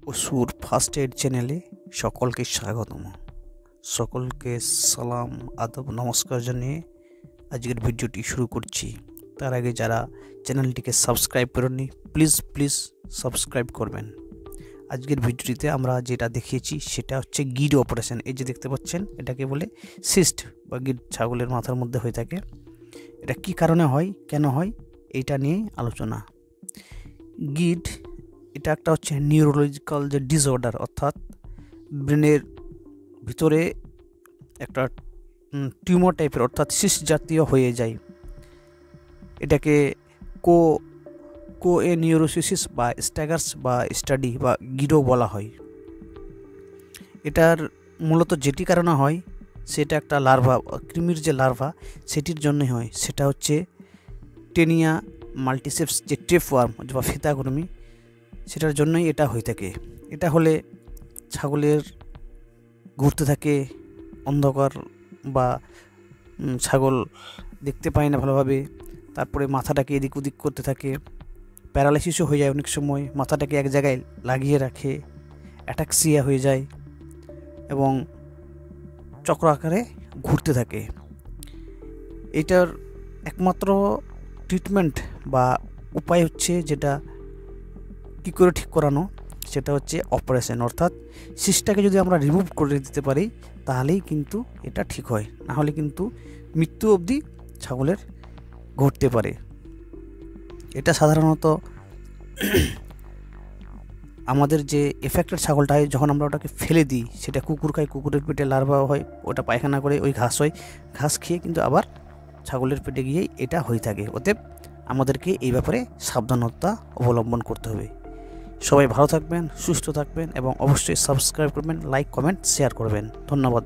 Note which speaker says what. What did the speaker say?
Speaker 1: পশুর first aid চ্যানেলে সকলকে স্বাগতম। সকলকে সালাম আদব নমস্কার জানিয়ে আজকের ভিডিওটি শুরু করছি। তার আগে যারা চ্যানেলটিকে সাবস্ক্রাইব করেননি প্লিজ সাবস্ক্রাইব করবেন। আজকের ভিডিওটিতে আমরা যেটা দেখিয়েছি সেটা হচ্ছে গিড অপারেশন। এই যে দেখতে পাচ্ছেন এটাকে বলে সিস্ট বা গিড ছাগলের মাথার মধ্যে হয়ে থাকে। এটা কি কারণে হয়, কেন হয়, এইটা নিয়ে আলোচনা। গিড এটা একটা হচ্ছে নিউরোলজিক্যাল যে ডিসঅর্ডার, অর্থাৎ ব্রেনের ভিতরে একটা টিউমার টাইপের অর্থাৎ সিস্ট জাতীয় হয়ে যায়। এটাকে কোএনিউরোসিস বা স্ট্যাগার্স বা স্টাডি বা গিডও বলা হয়। এটার মূলত যেটি কারণে হয় সেটা একটা লার্ভা, কৃমির যে লার্ভা সেটির জন্যই হয়। সেটা হচ্ছে টেনিয়া মাল্টিসেপস যে টেপওয়ার্ম বা ফিতাকর্মী, সেটার জন্যই এটা হয়ে থাকে। এটা হলে ছাগলের ঘুরতে থাকে অন্ধকার বা ছাগল দেখতে পায় না ভালোভাবে, তারপরে মাথাটাকে এদিক ওদিক করতে থাকে, প্যারালাইসিসও হয়ে যায় অনেক সময়, মাথাটাকে এক জায়গায় লাগিয়ে রাখে, অ্যাটাক্সিয়া হয়ে যায় এবং চক্র আকারে ঘুরতে থাকে। এটার একমাত্র ট্রিটমেন্ট বা উপায় হচ্ছে, যেটা কী করে ঠিক করানো, সেটা হচ্ছে অপারেশন। অর্থাৎ সিস্টটাকে যদি আমরা রিমুভ করে দিতে পারি তাহলেই কিন্তু এটা ঠিক হয়, না হলে কিন্তু মৃত্যু অবধি ছাগলের ঘটতে পারে। এটা সাধারণত আমাদের যে এফেক্টেড ছাগলটা হয়, যখন আমরা ওটাকে ফেলে দিই, সেটা কুকুর খায়, কুকুরের পেটে লার্ভা হয়, ওটা পায়খানা করে ওই ঘাস হয়, ঘাস খেয়ে কিন্তু আবার ছাগলের পেটে গিয়েই এটা হয়ে থাকে। অতএব আমাদেরকে এই ব্যাপারে সাবধানতা অবলম্বন করতে হবে। সবাই ভালো থাকবেন, সুস্থ থাকবেন এবং অবশ্যই সাবস্ক্রাইব করবেন, লাইক কমেন্ট শেয়ার করবেন। ধন্যবাদ।